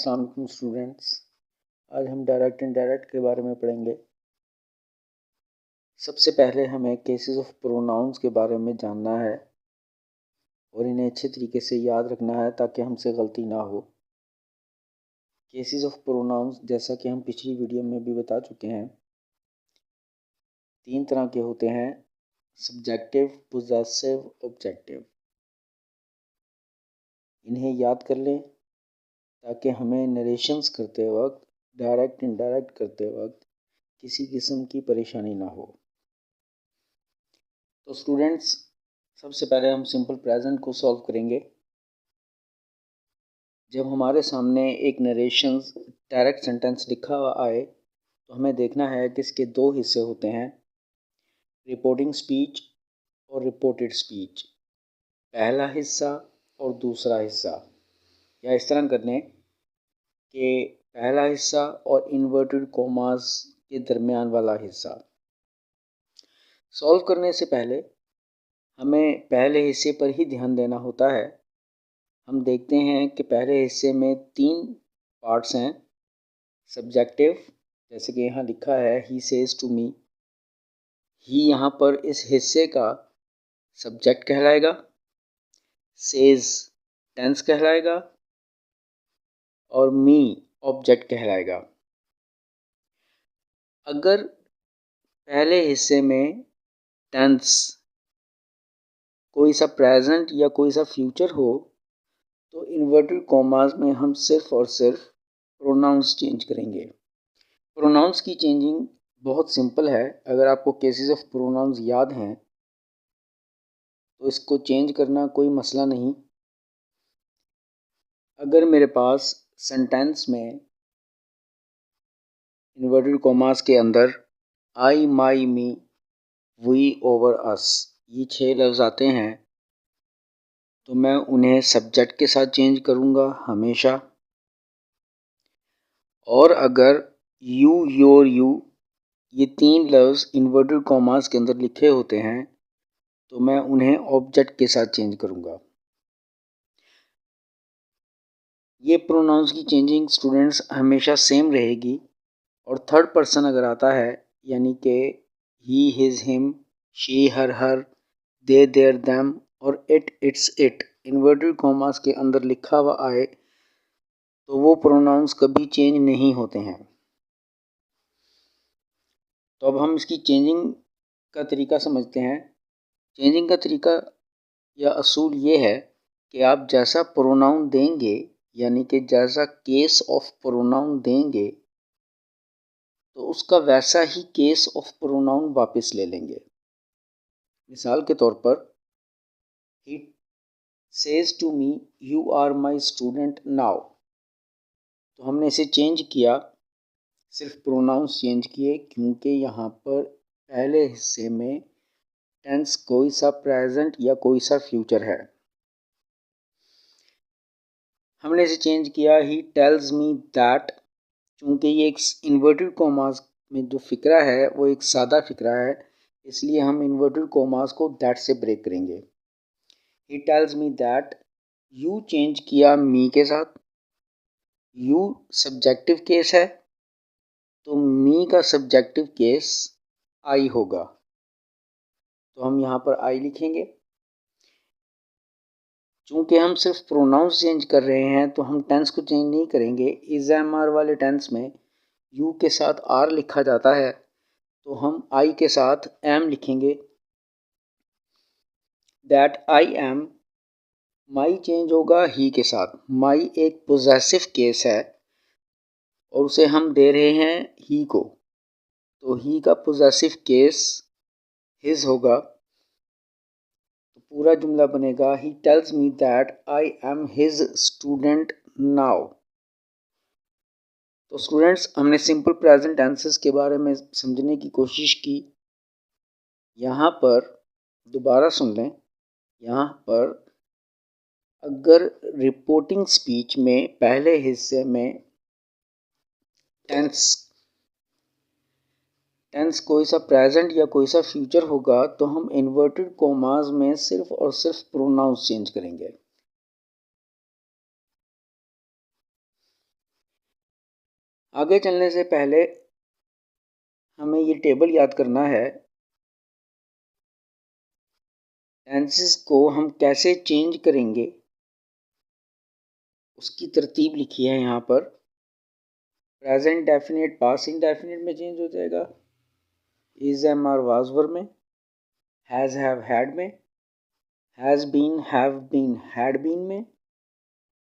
अस्सलाम वालेकुम स्टूडेंट्स। आज हम डायरेक्ट इनडायरेक्ट के बारे में पढ़ेंगे। सबसे पहले हमें केसेस ऑफ प्रोनाउंस के बारे में जानना है और इन्हें अच्छे तरीके से याद रखना है ताकि हमसे गलती ना हो। केसेस ऑफ प्रोनाउंस जैसा कि हम पिछली वीडियो में भी बता चुके हैं, 3 तरह के होते हैं: सब्जेक्टिव, पोजेसिव, ऑब्जेक्टिव। इन्हें याद कर लें ताकि हमें नरेशंस करते वक्त, डायरेक्ट इनडायरेक्ट करते वक्त किसी किस्म की परेशानी ना हो। तो स्टूडेंट्स, सबसे पहले हम सिंपल प्रेजेंट को सॉल्व करेंगे। जब हमारे सामने एक नरेशंस डायरेक्ट सेंटेंस लिखा हुआ आए तो हमें देखना है कि इसके 2 हिस्से होते हैं: रिपोर्टिंग स्पीच और रिपोर्टेड स्पीच। पहला हिस्सा और दूसरा हिस्सा, या इस तरह कर लें कि पहला हिस्सा और इन्वर्टेड कॉमास के दरमियान वाला हिस्सा। सॉल्व करने से पहले हमें पहले हिस्से पर ही ध्यान देना होता है। हम देखते हैं कि पहले हिस्से में 3 पार्ट्स हैं। सब्जेक्टिव, जैसे कि यहाँ लिखा है ही सेज टू मी। ही यहाँ पर इस हिस्से का सब्जेक्ट कहलाएगा, सेज टेंस कहलाएगा और मी ऑब्जेक्ट कहलाएगा। अगर पहले हिस्से में टेंस कोई सा प्रेजेंट या कोई सा फ्यूचर हो तो इन्वर्टेड कॉमास में हम सिर्फ और सिर्फ प्रोनाउंस चेंज करेंगे। प्रोनाउंस की चेंजिंग बहुत सिंपल है। अगर आपको केसेस ऑफ प्रोनाउंस याद हैं तो इसको चेंज करना कोई मसला नहीं। अगर मेरे पास सेंटेंस में इन्वर्टेड कॉमास के अंदर आई, माई, मी, वी, ओवर, अस ये 6 लफ्ज़ आते हैं तो मैं उन्हें सब्जेक्ट के साथ चेंज करूँगा हमेशा। और अगर यू, योर, यू ये 3 लफ्ज़ इन्वर्टेड कॉमास के अंदर लिखे होते हैं तो मैं उन्हें ऑब्जेक्ट के साथ चेंज करूँगा। ये प्रोनाउंस की चेंजिंग स्टूडेंट्स हमेशा सेम रहेगी। और थर्ड पर्सन अगर आता है, यानी कि he, his, him, she, her, they, there, them और it, it's, it inverted commas के अंदर लिखा हुआ आए तो वो प्रोनाउंस कभी चेंज नहीं होते हैं। तो अब हम इसकी चेंजिंग का तरीका समझते हैं। चेंजिंग का तरीका या असूल ये है कि आप जैसा प्रोनाउन देंगे, यानी कि जैसा केस ऑफ प्रोनाउन देंगे तो उसका वैसा ही केस ऑफ प्रोनाउन वापस ले लेंगे। मिसाल के तौर पर, he says to me you are my student now, तो हमने इसे चेंज किया, सिर्फ प्रोनाउंस चेंज किए क्योंकि यहाँ पर पहले हिस्से में टेंस कोई सा प्रेजेंट या कोई सा फ्यूचर है। हमने इसे चेंज किया ही टेल्स मी दैट, क्योंकि ये एक इन्वर्टेड कॉमास में जो फिक्रा है वो एक सादा फिक्रा है, इसलिए हम इन्वर्टेड कॉमास को दैट से ब्रेक करेंगे। ही tells me that, you change किया मी के साथ। यू सब्जेक्टिव केस है तो मी का सब्जेक्टिव केस आई होगा, तो हम यहाँ पर आई लिखेंगे। चूँकि हम सिर्फ प्रोनाउंस चेंज कर रहे हैं तो हम टेंस को चेंज नहीं करेंगे। इज एम आर वाले टेंस में यू के साथ आर लिखा जाता है तो हम आई के साथ एम लिखेंगे। That I M, my change होगा ही के साथ। माई एक पोजेसिव केस है और उसे हम दे रहे हैं ही को, तो ही का पोजेसिव केस हिज होगा। तो पूरा जुमला बनेगा ही tells me that I am his student now. तो स्टूडेंट्स, हमने सिंपल प्रेजेंट टेंसेस के बारे में समझने की कोशिश की। यहाँ पर दोबारा सुन लें। यहाँ पर अगर रिपोर्टिंग स्पीच में पहले हिस्से में टेंस कोई सा प्रेजेंट या कोई सा फ्यूचर होगा तो हम इन्वर्टेड कॉमास में सिर्फ और सिर्फ प्रोनाउंस चेंज करेंगे। आगे चलने से पहले हमें ये टेबल याद करना है, टेंसेस को हम कैसे चेंज करेंगे उसकी तरतीब लिखी है यहाँ पर। प्रेजेंट डेफिनेट पास्ट इंडेफिनिट में चेंज हो जाएगा, is am are was were में, हैज़ हैव हैड में, has been have been had been में,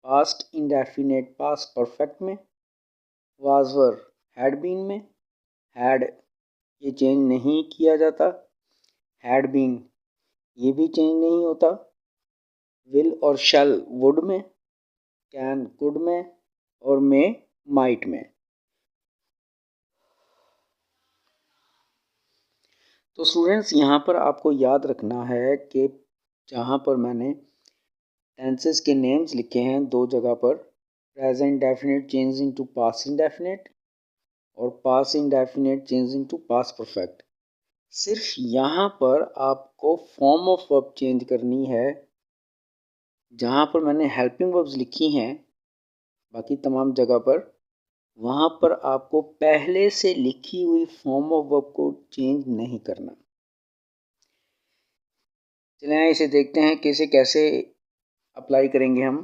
पास्ट इंडेफिनेट पास्ट परफेक्ट में, वाज वर हैड बीन में, हैड ये चेंज नहीं किया जाता, हैड बीन ये भी चेंज नहीं होता, विल और शैल वुड में, कैन कुड में और मे माइट में। तो स्टूडेंट्स यहाँ पर आपको याद रखना है कि जहाँ पर मैंने टेंसेस के नेम्स लिखे हैं दो जगह पर, present definite change into past indefinite और past indefinite change into past perfect, सिर्फ यहाँ पर आपको फॉर्म ऑफ वर्ब चेंज करनी है। जहाँ पर मैंने हेल्पिंग वर्ब्स लिखी हैं बाकी तमाम जगह पर, वहाँ पर आपको पहले से लिखी हुई फॉर्म ऑफ वर्ब को चेंज नहीं करना। चलिए इसे देखते हैं कि इसे कैसे अप्लाई करेंगे हम।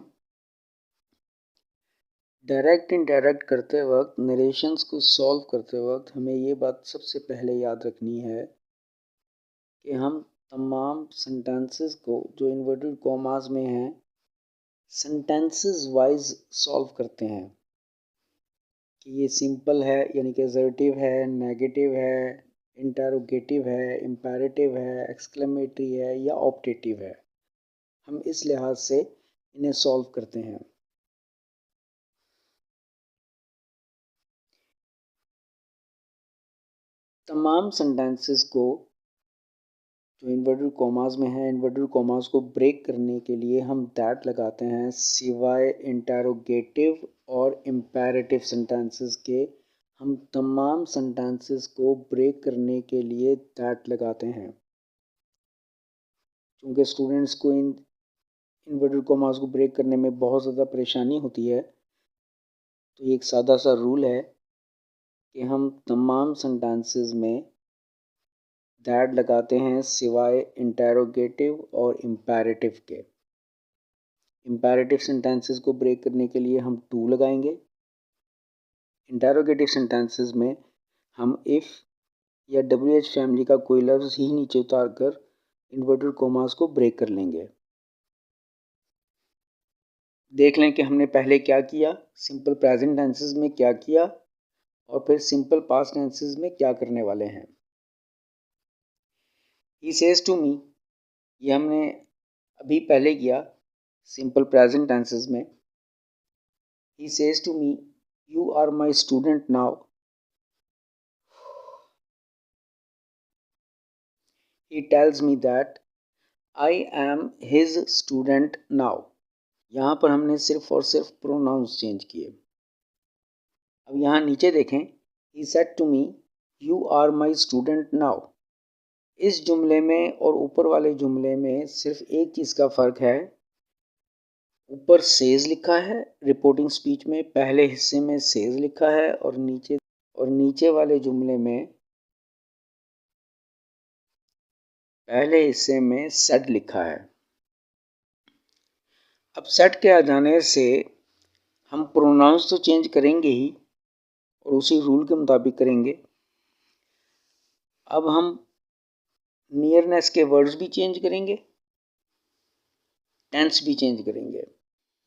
डायरेक्ट इनडायरेक्ट करते वक्त, नरेशंस को सॉल्व करते वक्त हमें ये बात सबसे पहले याद रखनी है कि हम तमाम सेंटेंसेस को जो इन्वर्टेड कॉमास में हैं सेंटेंसेस वाइज सॉल्व करते हैं कि ये सिंपल है यानी कि असर्टिव है, नेगेटिव है, इंटरोगेटिव है, इंपेरेटिव है, एक्सक्लेमेटरी है या ऑप्टेटिव है। हम इस लिहाज से इन्हें सॉल्व करते हैं। तमाम सेंटेंसेस को जो इन्वर्टेड कॉमास में है, इन्वर्टेड कॉमास को ब्रेक करने के लिए हम दैट लगाते हैं, सिवाय इंटरोगेटिव और इम्पेरेटिव सेंटेंसेस के हम तमाम सेंटेंसेस को ब्रेक करने के लिए दैट लगाते हैं। क्योंकि स्टूडेंट्स को इन इन्वर्टेड कॉमास को ब्रेक करने में बहुत ज़्यादा परेशानी होती है, तो ये एक सादा सा रूल है कि हम तमाम सेंटेंसेस में दैट लगाते हैं सिवाय इंटरोगेटिव और इम्पेरेटिव के। इम्पेरेटिव सेंटेंसेस को ब्रेक करने के लिए हम टू लगाएंगे। इंटरोगेटिव सेंटेंसेस में हम इफ़ या WH फैमिली का कोई लफ्ज़ ही नीचे उतार कर इन्वर्टेड कॉमास को ब्रेक कर लेंगे। देख लें कि हमने पहले क्या किया, सिंपल प्रेजेंट टेंसेस में क्या किया और फिर सिंपल पास्ट टेंसेस में क्या करने वाले हैं। ही सेज टू मी, ये हमने अभी पहले किया सिंपल प्रेजेंट टेंसेस में। He says to me you are my student now. He tells me that I am his student now. यहाँ पर हमने सिर्फ और सिर्फ प्रोनाउंस चेंज किए। अब यहाँ नीचे देखें, he said to me you are my student now. इस जुमले में और ऊपर वाले जुमले में सिर्फ एक चीज़ का फ़र्क है, ऊपर सेज लिखा है रिपोर्टिंग स्पीच में, पहले हिस्से में सेज लिखा है और नीचे वाले जुमले में पहले हिस्से में सेड लिखा है। अब सेड के आ जाने से हम प्रोनाउंस तो चेंज करेंगे ही और उसी रूल के मुताबिक करेंगे। अब हम नियरनेस के वर्ड्स भी चेंज करेंगे, टेंस भी चेंज करेंगे।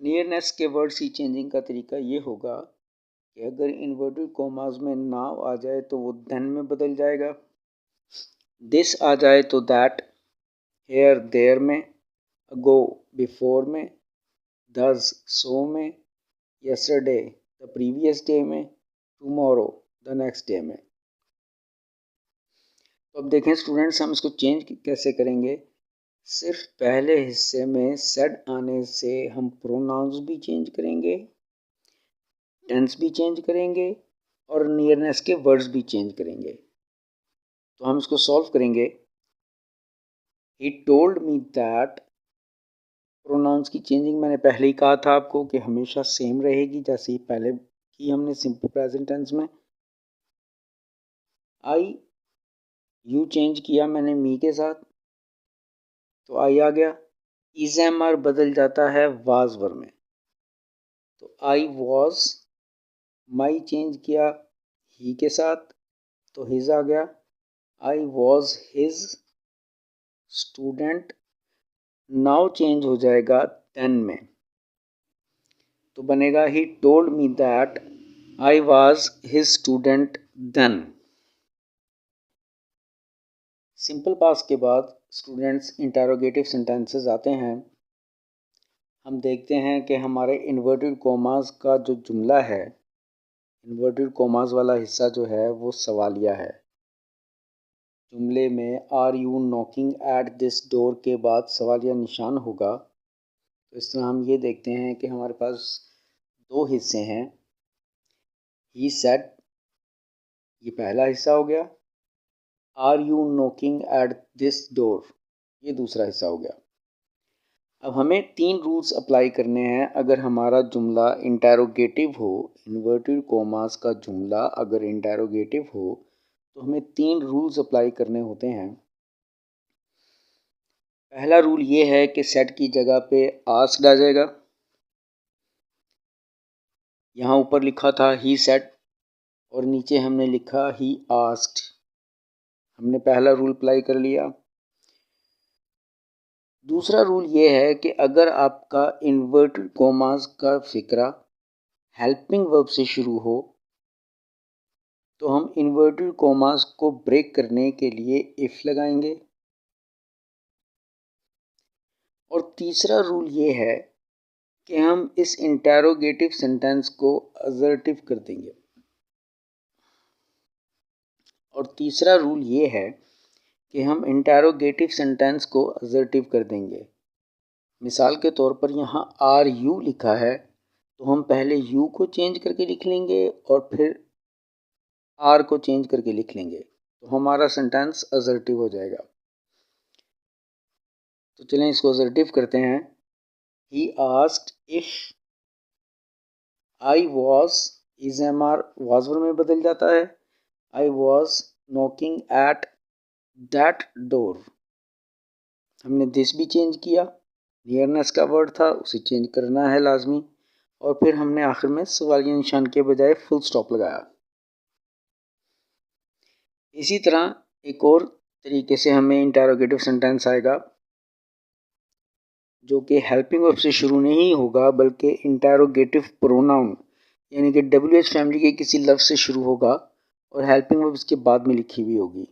नियरनेस के वर्ड्स की चेंजिंग का तरीका ये होगा कि अगर इन्वर्टेड कॉमास में नाउ आ जाए तो वो देन में बदल जाएगा, दिस आ जाए तो दैट, हेयर देयर में, अगो बिफोर में, दस सो में, यस्टरडे द प्रीवियस डे में, टुमारो द नेक्स्ट डे में। तो अब देखें स्टूडेंट्स, हम इसको चेंज कैसे करेंगे। सिर्फ पहले हिस्से में सेड आने से हम प्रोनाउंस भी चेंज करेंगे, टेंस भी चेंज करेंगे और नियरनेस के वर्ड्स भी चेंज करेंगे। तो हम इसको सॉल्व करेंगे। He told me that, pronounce की चेंजिंग मैंने पहले ही कहा था आपको कि हमेशा सेम रहेगी जैसे ही पहले की हमने सिंपल प्रेजेंट टेंस में। आई यू चेंज किया मैंने मी के साथ, तो आई आ गया। इज एम आर बदल जाता है वाज वर में, तो आई वॉज। माई चेंज किया ही के साथ, तो हिज आ गया। I was his student. Now change हो जाएगा देन में, तो बनेगा he told me that I was his student then. Simple past के बाद स्टूडेंट्स इंटरोगेटिव सेंटेंसेस आते हैं। हम देखते हैं कि हमारे इन्वर्टेड कोमास का जो जुमला है, इन्वर्टेड कोमास वाला हिस्सा जो है वो सवालिया है। जुमले में are you knocking at this door के बाद सवालिया निशान होगा। तो इस तरह हम ये देखते हैं कि हमारे पास दो हिस्से हैं। ही सेड, ये पहला हिस्सा हो गया। Are you knocking at this door, ये दूसरा हिस्सा हो गया। अब हमें 3 रूल्स अप्लाई करने हैं अगर हमारा जुमला इंटेरोगेटिव हो। इन्वर्टेड कोमास का जुमला अगर इंटेरोगेटिव हो तो हमें 3 रूल्स अप्लाई करने होते हैं। पहला रूल ये है कि सेट की जगह पे आस्क्ड आ जाएगा। यहाँ ऊपर लिखा था ही सेड और नीचे हमने लिखा ही आस्क्ड। हमने पहला रूल अप्लाई कर लिया। दूसरा रूल ये है कि अगर आपका इन्वर्टेड कोमास का फिक्रा हेल्पिंग वर्ब से शुरू हो तो हम इन्वर्टेड कोमास को ब्रेक करने के लिए इफ लगाएंगे। और तीसरा रूल ये है कि हम इस इंटेरोगेटिव सेंटेंस को असर्टिव कर देंगे। और तीसरा रूल ये है कि हम इंटेरोगेटिव सेंटेंस को असर्टिव कर देंगे। मिसाल के तौर पर यहाँ आर यू लिखा है, तो हम पहले यू को चेंज करके लिख लेंगे और फिर आर को चेंज करके लिख लेंगे, तो हमारा सेंटेंस असर्टिव हो जाएगा। तो चलें इसको असर्टिव करते हैं। He asked if I was, is am are was में बदल जाता है। I was knocking at that door, हमने दिस भी चेंज किया। नियरनेस का वर्ड था, उसे चेंज करना है लाजमी। और फिर हमने आखिर में सवालिया निशान के बजाय फुल स्टॉप लगाया। इसी तरह एक और तरीके से हमें इंटेरोगेटिव सेंटेंस आएगा जो कि हेल्पिंग वर्ब से शुरू नहीं होगा बल्कि इंटेरोगेटिव प्रोनाउन यानी कि WH फैमिली के किसी लफ्ज़ से शुरू होगा और हेल्पिंग वर्ब इसके बाद में लिखी हुई होगी।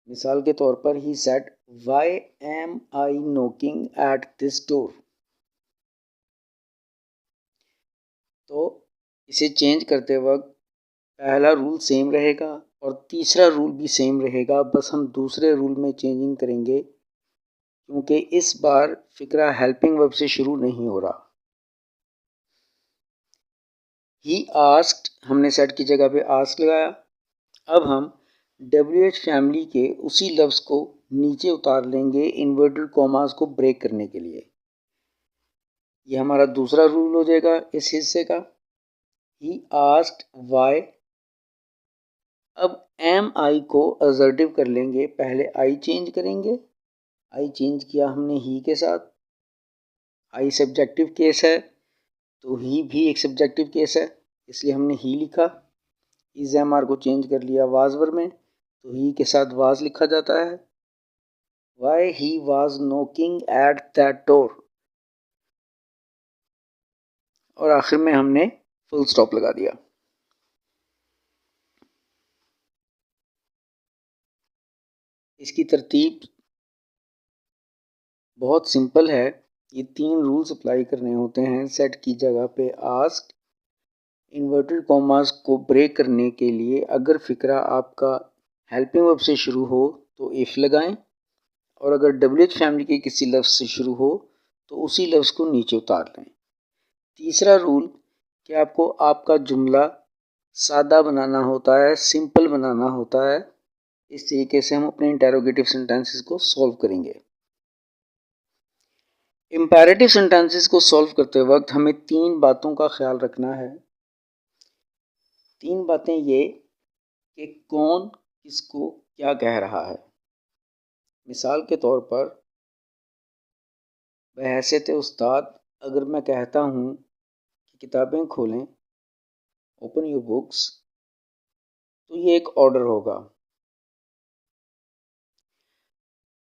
मिसाल के तौर पर he said why am I knocking at this door, तो इसे चेंज करते वक्त पहला रूल सेम रहेगा और तीसरा रूल भी सेम रहेगा, बस हम दूसरे रूल में चेंजिंग करेंगे क्योंकि इस बार फिक्रा हेल्पिंग वर्ब से शुरू नहीं हो रहा। ही आस्क्ड, हमने सेट की जगह पे आस्क लगाया। अब हम WH फैमिली के उसी लफ्ज़ को नीचे उतार लेंगे इन्वर्टेड कॉमास को ब्रेक करने के लिए। ये हमारा दूसरा रूल हो जाएगा इस हिस्से का। He asked why. अब एम आई को असर्टिव कर लेंगे, पहले आई चेंज करेंगे। आई चेंज किया हमने ही के साथ। आई सब्जेक्टिव केस है तो ही भी एक सब्जेक्टिव केस है, इसलिए हमने ही लिखा। इज एम आर को चेंज कर लिया वाज वर में, तो ही के साथ वाज लिखा जाता है। Why he was knocking at that door, और आखिर में हमने फुल स्टॉप लगा दिया। इसकी तरतीब बहुत सिंपल है। ये 3 रूल्स अप्लाई करने होते हैं। सेट की जगह पे आस्क्ड, इन्वर्टेड कॉमास को ब्रेक करने के लिए अगर फिक्रा आपका हेल्पिंग वर्ब से शुरू हो तो इफ लगाएं, और अगर WH फैमिली के किसी लफ्ज़ से शुरू हो तो उसी लफ्ज़ को नीचे उतार लें। तीसरा रूल कि आपको आपका जुमला सादा बनाना होता है, सिंपल बनाना होता है। इस तरीके से हम अपने इंटेरोगेटिव सेंटेंसेस को सॉल्व करेंगे। इम्पेरेटिव सेंटेंसेस को सॉल्व करते वक्त हमें 3 बातों का ख्याल रखना है। तीन बातें ये कि कौन किसको क्या कह रहा है। मिसाल के तौर पर बहैसियत उस्ताद अगर मैं कहता हूँ कि किताबें खोलें, ओपन योर बुक्स, तो ये एक ऑर्डर होगा।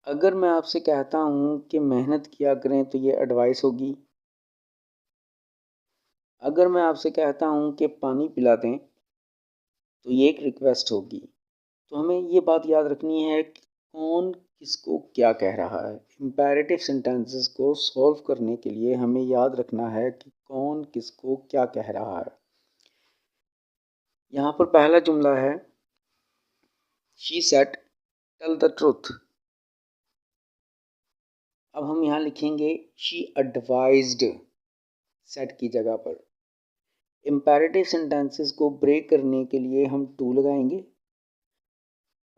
अगर मैं आपसे कहता हूँ कि मेहनत किया करें तो ये एडवाइस होगी। अगर मैं आपसे कहता हूँ कि पानी पिला दें तो ये एक रिक्वेस्ट होगी। तो हमें ये बात याद रखनी है कि कौन किसको क्या कह रहा है। इम्पेरेटिव सेंटेंसेस को सॉल्व करने के लिए हमें याद रखना है कि कौन किसको क्या कह रहा है। यहाँ पर पहला जुमला है she said tell the truth. अब हम यहाँ लिखेंगे शी एडवाइज्ड सेड की जगह पर। इम्पेरेटिव सेंटेंसेस को ब्रेक करने के लिए हम टू लगाएंगे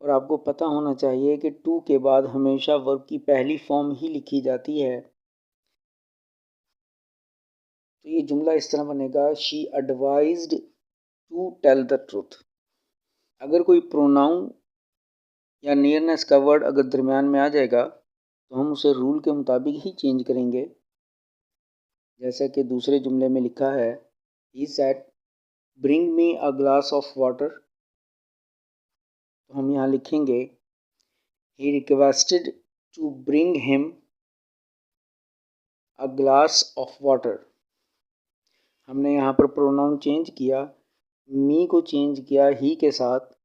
और आपको पता होना चाहिए कि टू के बाद हमेशा वर्ब की पहली फॉर्म ही लिखी जाती है। तो ये जुमला इस तरह बनेगा she advised to tell the truth. अगर कोई प्रोनाउन या नियरनेस का वर्ड अगर दरमियान में आ जाएगा तो हम उसे रूल के मुताबिक ही चेंज करेंगे। जैसा कि दूसरे जुमले में लिखा है he said bring me a glass of water. तो हम यहाँ लिखेंगे he requested to bring him a glass of water. हमने यहाँ पर प्रोनाउन चेंज किया, मी को चेंज किया ही के साथ,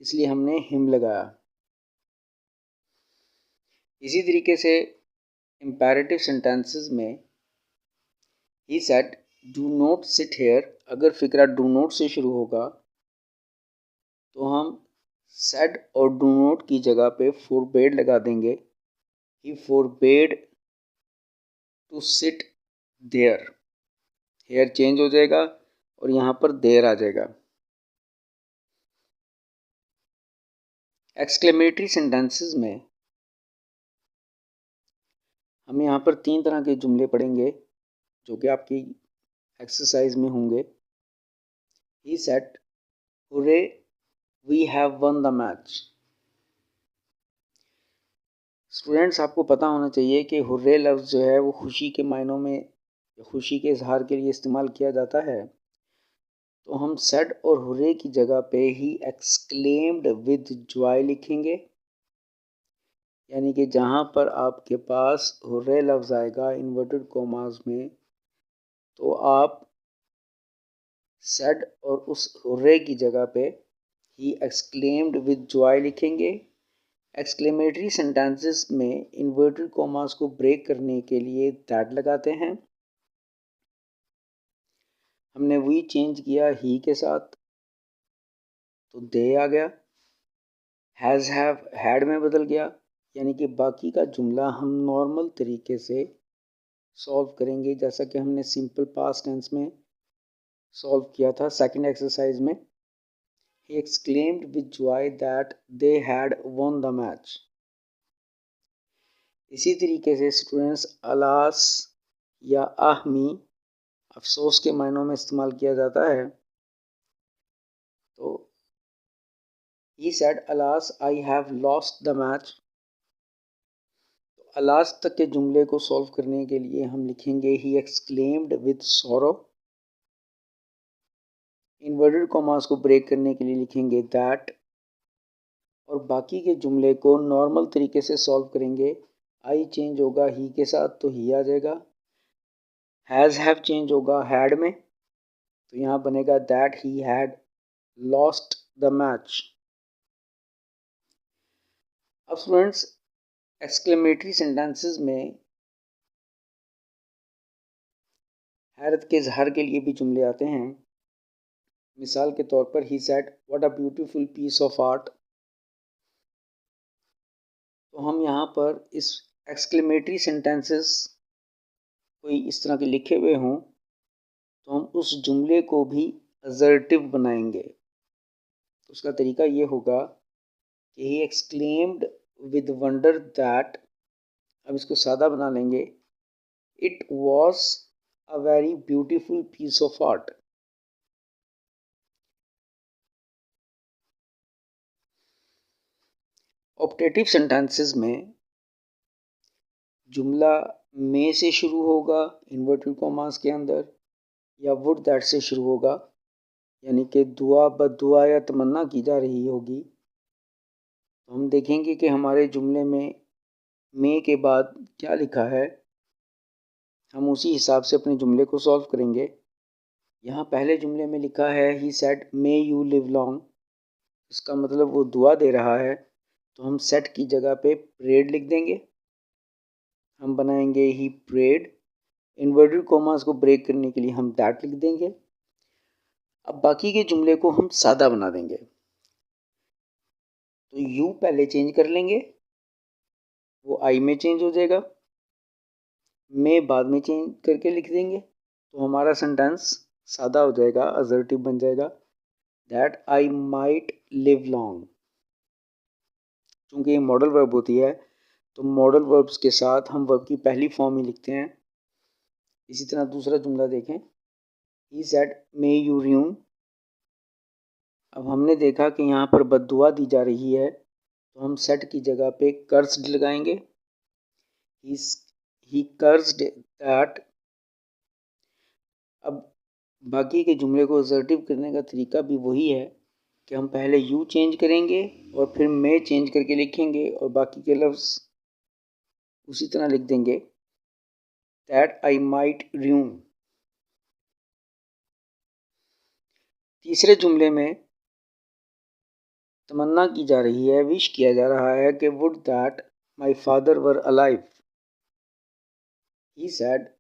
इसलिए हमने हिम लगाया। इसी तरीके से इम्पेरेटिव सेंटेंसेस में he said do not sit here, अगर फिक्रा डू नॉट से शुरू होगा तो हम सेड और डू नॉट की जगह पे फोरबेड लगा देंगे। He forbade to sit there, here change हो जाएगा और यहाँ पर देयर आ जाएगा। एक्सक्लेमेटरी सेंटेंसेस में हम यहाँ पर तीन तरह के जुमले पढ़ेंगे जो कि आपकी एक्सरसाइज में होंगे। He said hurray we have won the match. Students, आपको पता होना चाहिए कि हुर्रे लफ्ज़ जो है वो खुशी के मायनों में, खुशी के इजहार के लिए इस्तेमाल किया जाता है। तो हम सेड और हुर्रे की जगह पे ही एक्सक्लेम्ड विद जॉय लिखेंगे, यानी कि जहाँ पर आपके पास हुर्रे लफ्ज़ आएगा इन्वर्टेड कॉमास में तो आप सेड और उस हुर्रे की जगह पे ही एक्सक्लेम्ड विद जॉय लिखेंगे। एक्सक्लेमेटरी सेंटेंसेस में इन्वर्टेड कॉमास को ब्रेक करने के लिए दैट लगाते हैं। हमने वी चेंज किया ही के साथ तो दे आ गया, हैज़ हैव हैड में बदल गया, यानी कि बाकी का जुमला हम नॉर्मल तरीके से सॉल्व करेंगे जैसा कि हमने सिंपल पास्ट टेंस में सॉल्व किया था सेकंड एक्सरसाइज में। ही exclaimed with Joy that they had won the match. इसी तरीके से स्टूडेंट्स अलास या आहमी अफसोस के मायनों में इस्तेमाल किया जाता है। तो he said alas I have lost the match. तो अलास तक के जुमले को सॉल्व करने के लिए हम लिखेंगे ही exclaimed with sorrow. Inverted commas को ब्रेक करने के लिए लिखेंगे दैट और बाकी के जुमले को नॉर्मल तरीके से सॉल्व करेंगे। आई चेंज होगा ही के साथ तो ही आ जाएगा, हैज़ हैव चेंज होगा हैड में तो यहाँ बनेगा that he had lost the match. अब स्टूडेंट्स एक्सक्लेमेटरी सेंटेंसेस में हैरत के इजहार के लिए भी जुमले आते हैं। मिसाल के तौर पर he said what a beautiful piece of art. तो हम यहाँ पर इस एक्सक्लेमेटरी सेंटेंसेस कोई इस तरह के लिखे हुए हों तो हम उस जुमले को भी असर्टिव बनाएंगे। तो उसका तरीका ये होगा कि he exclaimed with wonder that, अब इसको सादा बना लेंगे, it was a very beautiful piece of art. Optative sentences में जुमला में से शुरू होगा इन्वर्टेड कॉमास के अंदर, या वुड दैट से शुरू होगा, यानी कि दुआ बद्दुआ या तमन्ना की जा रही होगी। तो हम देखेंगे कि हमारे जुमले में के बाद क्या लिखा है, हम उसी हिसाब से अपने जुमले को सॉल्व करेंगे। यहाँ पहले जुमले में लिखा है he said may you live long, इसका मतलब वो दुआ दे रहा है, तो हम सेट की जगह पे प्रेड लिख देंगे। हम बनाएंगे ही प्रेड, इन्वर्टेड कॉमास को ब्रेक करने के लिए हम दैट लिख देंगे। अब बाकी के जुमले को हम सादा बना देंगे, तो यू पहले चेंज कर लेंगे, वो आई में चेंज हो जाएगा, में बाद में चेंज करके लिख देंगे, तो हमारा सेंटेंस सादा हो जाएगा, असर्टिव बन जाएगा, that I might live long. क्योंकि ये मॉडल वर्ब होती है, तो मॉडल वर्ब्स के साथ हम वर्ब की पहली फॉर्म ही लिखते हैं। इसी तरह दूसरा जुमला देखें, ही सेड मे यू र्यूम। अब हमने देखा कि यहाँ पर बद्दुआ दी जा रही है, तो हम सेट की जगह पे कर्स्ड लगाएंगे, ही कर्स्ड दैट। अब बाकी के जुमले को असर्टिव करने का तरीका भी वही है कि हम पहले यू चेंज करेंगे और फिर मे चेंज करके लिखेंगे, और बाकी के लफ्ज़ उसी तरह लिख देंगे, दैट आई माइट र्यूम। तीसरे जुमले में तमन्ना की जा रही है, विश किया जा रहा है कि would that my father were alive. He said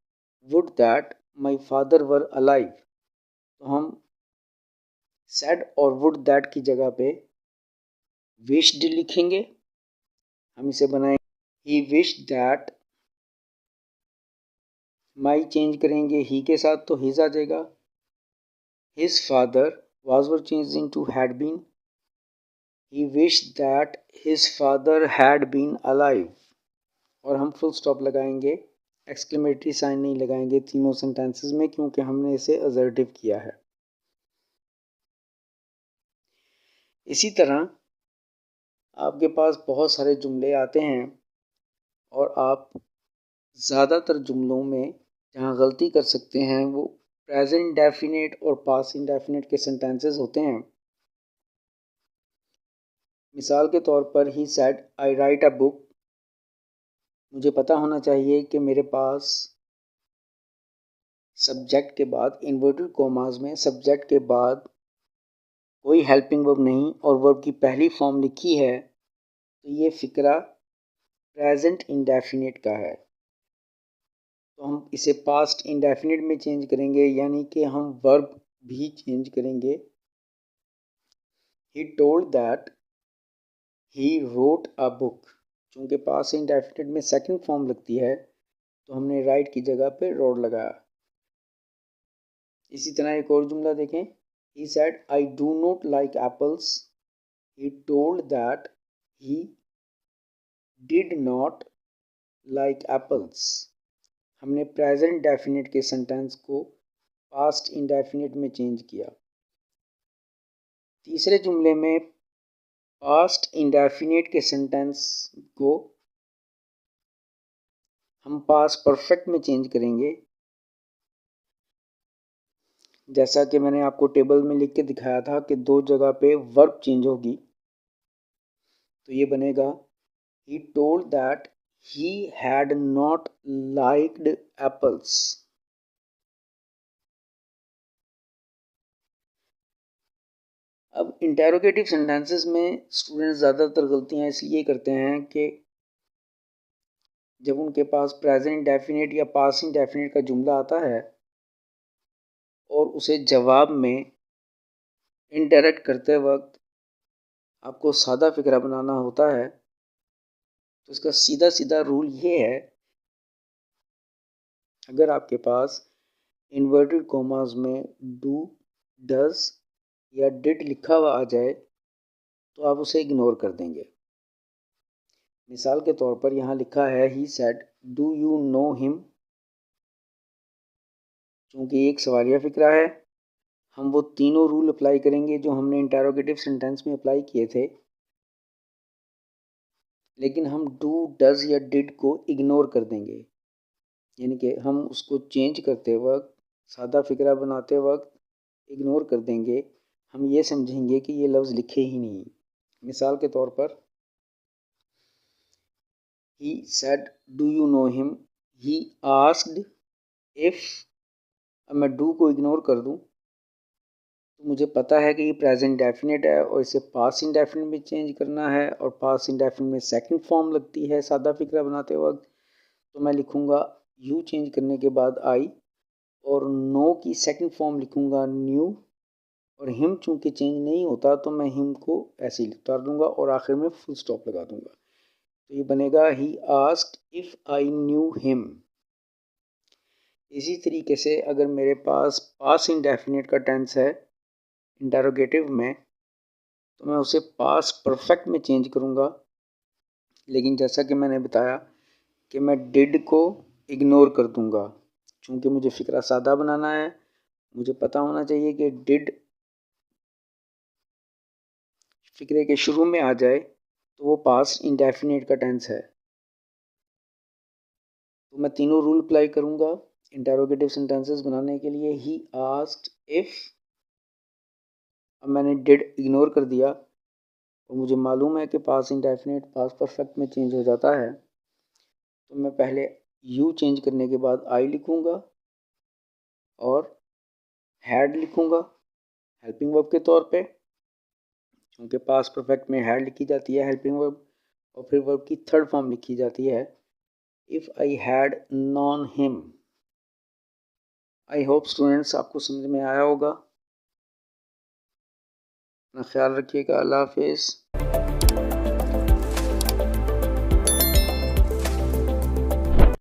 would that my father were alive. तो हम सेड और वुड दैट की जगह पे विश्ड लिखेंगे। हम इसे बनाएंगे he wish that, my change करेंगे ही के साथ तो हिज आ जाएगा, his father was were change into had been, he wish that his father had been alive. और हम फुल स्टॉप लगाएंगे, एक्सक्लेमेटरी साइन नहीं लगाएंगे तीनों सेंटेंसेस में, क्योंकि हमने इसे असर्टिव किया है। इसी तरह आपके पास बहुत सारे जुमले आते हैं, और आप ज़्यादातर जुमलों में जहाँ गलती कर सकते हैं वो प्रेजेंट इंडेफिनिट और पास्ट इंडेफिनिट के सेंटेंसेस होते हैं। मिसाल के तौर पर he said I right a book. मुझे पता होना चाहिए कि मेरे पास सब्जेक्ट के बाद इन्वर्टेड कॉमास में सब्जेक्ट के बाद कोई हेल्पिंग वर्ब नहीं और वर्ब की पहली फॉर्म लिखी है, तो ये फ़िक्रा प्रेजेंट इंडेफिनिट का है। तो हम इसे पास्ट इंडेफिनिट में चेंज करेंगे, यानी कि हम वर्ब भी चेंज करेंगे। He told that he wrote a book. चूँकि पास्ट इंडेफिनिट में सेकंड फॉर्म लगती है, तो हमने राइट की जगह पे रोड लगाया। इसी तरह एक और जुमला देखें, he said I do not like apples। he told that he did not like apples। हमने प्रेजेंट डेफिनिट के सेंटेंस को पास्ट इंडेफिनिट में चेंज किया। तीसरे जुमले में पास्ट इंडेफिनिट के सेंटेंस को हम पास्ट परफेक्ट में चेंज करेंगे, जैसा कि मैंने आपको टेबल में लिख के दिखाया था कि दो जगह पे वर्ब चेंज होगी। तो ये बनेगा he told that he had not liked apples। अब इंटेरोगेटिव सेंटेंसेस में स्टूडेंट्स ज़्यादातर गलतियां इसलिए करते हैं कि जब उनके पास प्रेजेंट इंडेफिनिट या पास्ट इंडेफिनिट का जुमला आता है और उसे जवाब में इनडायरेक्ट करते वक्त आपको सादा फिक्रा बनाना होता है, तो इसका सीधा सीधा रूल ये है, अगर आपके पास इन्वर्टेड कॉमास में डू, डज या डिड लिखा हुआ आ जाए तो आप उसे इग्नोर कर देंगे। मिसाल के तौर पर यहाँ लिखा है he said do you know him. चूँकि एक सवालिया फिक्रा है, हम वो तीनों रूल अप्लाई करेंगे जो हमने इंटेरोगेटिव सेंटेंस में अप्लाई किए थे। लेकिन हम डू, डज या डिड को इग्नोर कर देंगे, यानी कि हम उसको चेंज करते वक्त, सादा फिक्रा बनाते वक्त इग्नोर कर देंगे। हम ये समझेंगे कि ये लफ्ज़ लिखे ही नहीं। मिसाल के तौर पर he said do you know him, he asked if, अब मैं डू को इग्नोर कर दूं तो मुझे पता है कि ये प्रेजेंट डेफिनेट है और इसे पास्ट इंडेफिनिट में चेंज करना है, और पास्ट इंडेफिनिट में सेकंड फॉर्म लगती है सादा फिक्रा बनाते वक्त। तो मैं लिखूँगा यू चेंज करने के बाद आई, और नो की सेकंड फॉर्म लिखूँगा न्यू, और हिम चूँकि चेंज नहीं होता तो मैं हिम को ऐसे ही उतार दूँगा और आखिर में फुल स्टॉप लगा दूँगा। तो ये बनेगा he asked if I knew him. इसी तरीके से अगर मेरे पास पास्ट इंडेफिनिट का टेंस है इंटरोगेटिव में, तो मैं उसे पास्ट परफेक्ट में चेंज करूँगा। लेकिन जैसा कि मैंने बताया कि मैं डिड को इग्नोर कर दूँगा, चूँकि मुझे फ़िक्रा सादा बनाना है। मुझे पता होना चाहिए कि डिड फ़िक्रे के शुरू में आ जाए तो वो पास्ट इंडेफिनिट का टेंस है। तो मैं तीनों रूल अप्लाई करूँगा इंटरोगेटिव सेंटेंसेस बनाने के लिए। ही आस्क्ड इफ़, अब मैंने डिड इग्नोर कर दिया और मुझे मालूम है कि पास्ट इंडेफिनिट पास्ट परफेक्ट में चेंज हो जाता है, तो मैं पहले यू चेंज करने के बाद आई लिखूँगा और हैड लिखूँगा हेल्पिंग वर्ब के तौर पे, क्योंकि पास्ट परफेक्ट में हैड लिखी जाती है हेल्पिंग वर्ब, और फिर वर्ब की थर्ड फॉर्म लिखी जाती है if I had non him. I hope students आपको समझ में आया होगा। अपना ख्याल रखिएगा। अल्लाह हाफिज़।